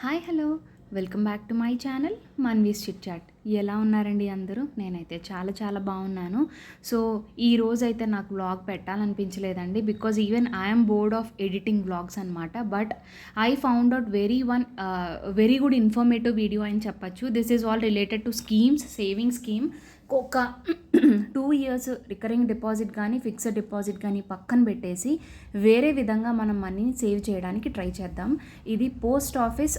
Hi hello welcome back to my channel Manvi's chit chat. ఎలా ఉన్నారండి అందరూ? నేనైతే చాలా చాలా బాగున్నాను. సో ఈ రోజు అయితే నాకు వ్లాగ్ పెట్టాలనిపించలేదండి, because even I'm bored of editing vlogs అనమాట. But I found out very good informative video అని చెప్పచ్చు. This is all related to saving scheme. ఒక 2 years రికరింగ్ డిపాజిట్ కానీ ఫిక్స్డ్ డిపాజిట్ కానీ పక్కన పెట్టేసి వేరే విధంగా మనం మనీని సేవ్ చేయడానికి ట్రై చేద్దాం. ఇది పోస్ట్ ఆఫీస్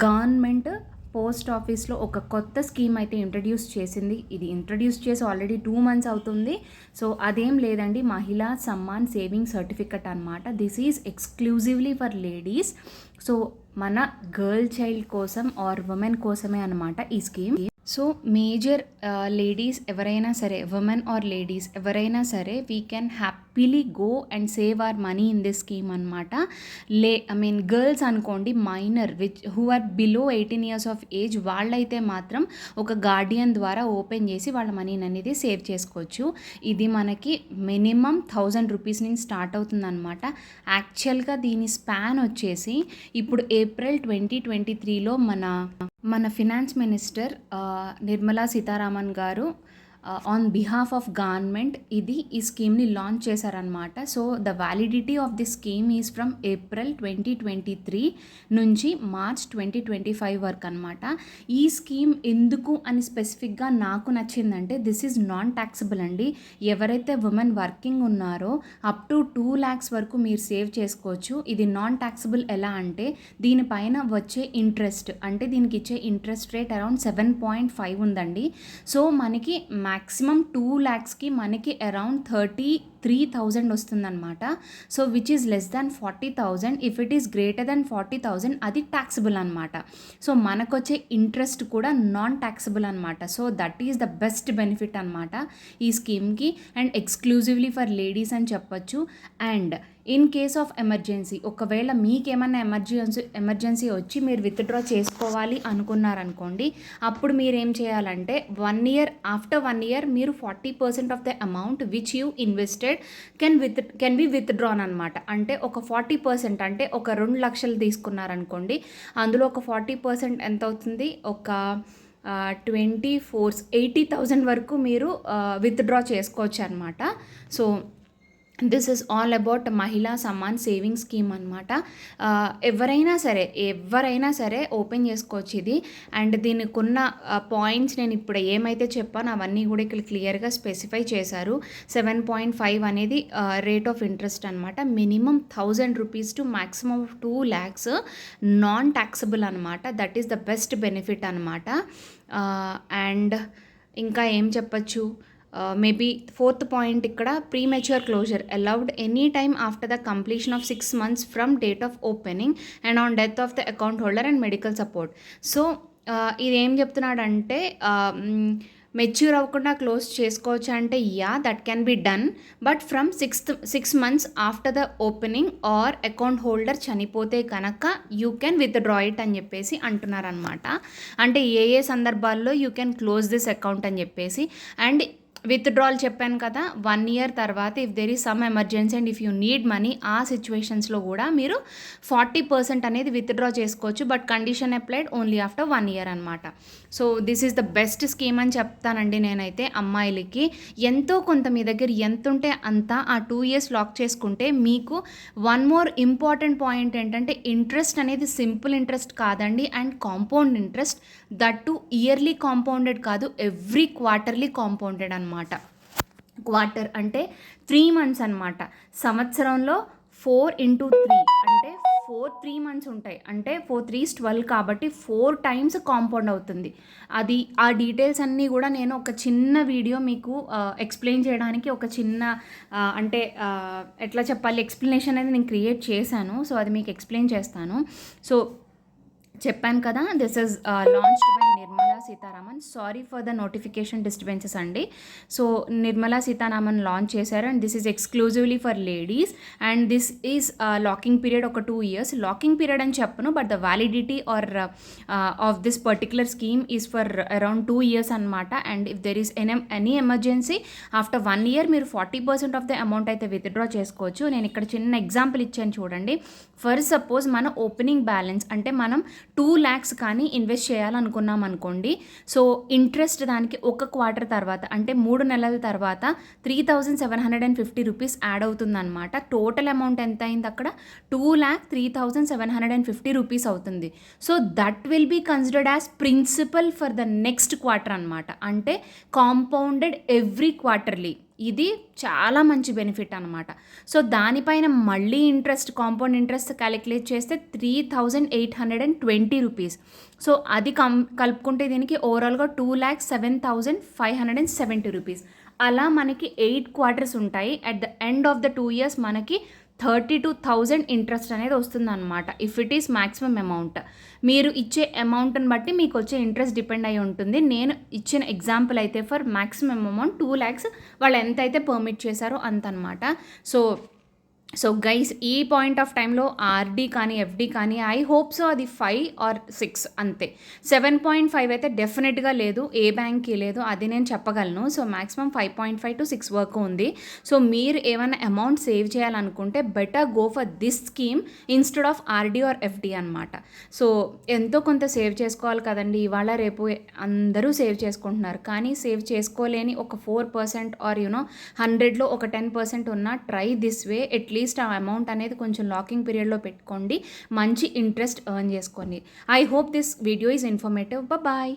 గవర్నమెంట్ పోస్ట్ ఆఫీస్లో ఒక కొత్త స్కీమ్ అయితే ఇంట్రడ్యూస్ చేసింది. ఇది ఇంట్రడ్యూస్ చేసి ఆల్రెడీ 2 months అవుతుంది. సో అదేం లేదండి, మహిళా సమ్మాన్ సేవింగ్ సర్టిఫికెట్ అనమాట. This is exclusively for ladies. So మన గర్ల్ చైల్డ్ కోసం ఆర్ ఉమెన్ కోసమే అనమాట ఈ స్కీమ్. సో మేజర్ లేడీస్ ఎవరైనా సరే, ఉమెన్ ఆర్ లేడీస్ ఎవరైనా సరే, we can happily go and save our money in this scheme అనమాట. గర్ల్స్ అనుకోండి, minor who are below 18 years of age, వాళ్ళైతే మాత్రం ఒక గార్డియన్ ద్వారా ఓపెన్ చేసి వాళ్ళ మనీని అనేది సేవ్ చేసుకోవచ్చు. ఇది మనకి మినిమం 1000 rupees నుంచి స్టార్ట్ అవుతుంది అనమాట. యాక్చువల్గా దీని స్పాన్ వచ్చేసి ఇప్పుడు ఏప్రిల్ 2023లో మన ఫినాన్స్ మినిస్టర్ నిర్మలా సీతారామన్ గారు ఆన్ బిహాఫ్ ఆఫ్ గవర్నమెంట్ ఈ స్కీమ్ని లాంచ్ చేశారనమాట. So the validity of the scheme is from April 2023 నుంచి మార్చ్ 2025 వరకు అనమాట. ఈ స్కీమ్ ఎందుకు అని స్పెసిఫిక్గా నాకు నచ్చిందంటే, దిస్ ఈజ్ నాన్ ట్యాక్సబుల్ అండి. ఎవరైతే ఉమెన్ వర్కింగ్ ఉన్నారో అప్ టు 2 lakhs వరకు మీరు సేవ్ చేసుకోవచ్చు. ఇది నాన్ ట్యాక్సబుల్ ఎలా అంటే, దీనిపైన వచ్చే ఇంట్రెస్ట్, అంటే దీనికి ఇచ్చే ఇంట్రెస్ట్ రేట్ అరౌండ్ 7.5 ఉందండి. సో మనకి మ్యాక్సిమం 2 lakhsకి మనకి అరౌండ్ 33,000 వస్తుందన్నమాట. So which is less than 40,000. If it is greater than 40,000 అది ట్యాక్సబుల్ అనమాట. సో మనకు వచ్చే ఇంట్రెస్ట్ కూడా నాన్ ట్యాక్సబుల్ అనమాట. So that is the best benefit అనమాట ఈ స్కీమ్కి, అండ్ ఎక్స్క్లూజివ్లీ ఫర్ లేడీస్ అని చెప్పచ్చు. And in case of emergency, ఒకవేళ మీకేమన్నా ఎమర్జెన్సీ వచ్చి మీరు విత్డ్రా చేసుకోవాలి అనుకున్నారనుకోండి, అప్పుడు మీరు ఏం చేయాలంటే ఆఫ్టర్ 1 year మీరు 40% of the amount which you invested can be withdrawn అనమాట. అంటే ఒక 40%, అంటే ఒక 2 లక్షలు తీసుకున్నారనుకోండి, అందులో ఒక 40% ఎంత అవుతుంది, ఒక 80,000 వరకు మీరు విత్డ్రా చేసుకోవచ్చు అనమాట. So this is all about మహిళా సమ్మాన్ సేవింగ్ స్కీమ్ అనమాట. ఎవరైనా సరే ఓపెన్ చేసుకోవచ్చు ఇది. అండ్ దీనికి ఉన్న పాయింట్స్ నేను ఇప్పుడు ఏమైతే చెప్పానో అవన్నీ కూడా ఇక్కడ క్లియర్గా స్పెసిఫై చేశారు. 7.5 అనేది రేట్ ఆఫ్ ఇంట్రెస్ట్ అనమాట. Minimum 1000 rupees to maximum 2 lakhs non taxable అనమాట. That is the best benefit అనమాట. అండ్ ఇంకా ఏం చెప్పచ్చు, మేబీ 4th point ఇక్కడ, premature closure allowed any time after the completion of 6 months from date of opening and on death of the account holder and medical support. So ఇదేం చెప్తున్నాడంటే, mature అవ్వకుండా close చేసుకోవచ్చు అంటే, that can be done, but from 6 months after the opening are account holder చనిపోతే కనుక you can withdraw it అని చెప్పేసి అంటున్నారనమాట. అంటే ఏ సందర్భాల్లో you can close this account అని చెప్పేసి. అండ్ విత్డ్రాల్ చెప్పాను కదా, 1 year తర్వాత if there is some emergency and if you need money, ఆ సిచ్యువేషన్స్లో కూడా మీరు 40% అనేది విత్డ్రా చేసుకోవచ్చు. But condition applied only after 1 year అనమాట. So this is the best scheme అని చెప్తానండి నేనైతే. అమ్మాయిలకి ఎంతో కొంత మీ దగ్గర ఎంత ఉంటే అంత ఆ 2 years లాక్ చేసుకుంటే, మీకు వన్ మోర్ ఇంపార్టెంట్ పాయింట్ ఏంటంటే, ఇంట్రెస్ట్ అనేది సింపుల్ ఇంట్రెస్ట్ కాదండి, and compound interest. That to yearly compounded కాదు, ఎవ్రీ క్వార్టర్లీ కాంపౌండెడ్ అనమాట. క్వార్టర్ అంటే 3 months అనమాట. సంవత్సరంలో 4 into 3 అంటే 3 months ఉంటాయి. అంటే 4 3s 12 కాబట్టి 4 times కాంపౌండ్ అవుతుంది. ఆ డీటెయిల్స్ అన్నీ కూడా నేను ఒక చిన్న వీడియో మీకు ఎక్స్ప్లెయిన్ చేయడానికి ఒక చిన్న అంటే ఎట్లా చెప్పాలి, ఎక్స్ప్లెనేషన్ అనేది నేను క్రియేట్ చేశాను. సో అది మీకు ఎక్స్ప్లెయిన్ చేస్తాను. సో చెప్పాను కదా, this is launched by Nirmala Nirmala Sitharaman. Sorry for the notification disturbances అండి. సో నిర్మలా సీతారామన్ లాంచ్ చేశారు and this is exclusively for ladies and this is locking period ఒక 2 years. లాకింగ్ పీరియడ్ అని చెప్పను, but the validity or of this particular scheme is for around 2 years అనమాట. And if there is any emergency after 1 year మీరు 40% of the amount అయితే withdraw చేసుకోవచ్చు. నేను ఇక్కడ చిన్న ఎగ్జాంపుల్ ఇచ్చాను చూడండి. ఫర్ సపోజ్ మన ఓపెనింగ్ బ్యాలెన్స్ అంటే మనం 2 lakhs కానీ ఇన్వెస్ట్ చేయాలనుకున్నాం అనుకోండి. సో ఇంట్రెస్ట్ దానికి ఒక క్వార్టర్ తర్వాత అంటే 3 నెలల తర్వాత 3,750 రూపీస్ యాడ్ అవుతుందన్నమాట. టోటల్ అమౌంట్ ఎంత అయింది అక్కడ? 2,03,750 రూపీస్ అవుతుంది. So that will be considered as principal for the next quarter అనమాట. అంటే కాంపౌండెడ్ ఎవ్రీ క్వార్టర్లీ. ఇది చాలా మంచి బెనిఫిట్ అనమాట. సో దానిపైన మళ్ళీ ఇంట్రెస్ట్, కాంపౌండ్ ఇంట్రెస్ట్ క్యాలిక్యులేట్ చేస్తే 3,820 రూపీస్. సో అది కలుపుకుంటే దీనికి ఓవరాల్గా 2,07,570 రూపీస్. అలా మనకి 8 quarters ఉంటాయి. At the end of the 2 years మనకి 32,000 ఇంట్రెస్ట్ అనేది వస్తుందన్నమాట. If it is maximum amount, మీరు ఇచ్చే అమౌంట్ని బట్టి మీకు వచ్చే ఇంట్రెస్ట్ డిపెండ్ అయి ఉంటుంది. నేను ఇచ్చిన ఎగ్జాంపుల్ అయితే ఫర్ మ్యాక్సిమం అమౌంట్ 2 lakhs వాళ్ళు ఎంతైతే పర్మిట్ చేశారో అంత అనమాట. సో గైస్, ఈ పాయింట్ ఆఫ్ టైంలో ఆర్డీ కానీ ఎఫ్డీ కానీ ఐ హోప్ సో అది 5 or 6 అంతే. 7.5 అయితే డెఫినెట్గా లేదు, ఏ బ్యాంక్కి లేదు, అది నేను చెప్పగలను. సో మ్యాక్సిమం 5.5 to 6 వరకు ఉంది. సో మీరు ఏమైనా అమౌంట్ సేవ్ చేయాలనుకుంటే better go for this scheme instead of RD or FD అనమాట. సో ఎంతో కొంత సేవ్ చేసుకోవాలి కదండి. ఇవాళ రేపు అందరూ సేవ్ చేసుకుంటున్నారు, కానీ సేవ్ చేసుకోలేని ఒక 4% ఆర్ 100లో ఒక 10% ఉన్న ట్రై దిస్ వే. అట్లీస్ట్ ఆ అమౌంట్ అనేది కొంచెం లాకింగ్ పీరియడ్లో పెట్టుకోండి, మంచి ఇంట్రెస్ట్ ఎర్న్ చేసుకోండి. I hope this video is informative. Bye.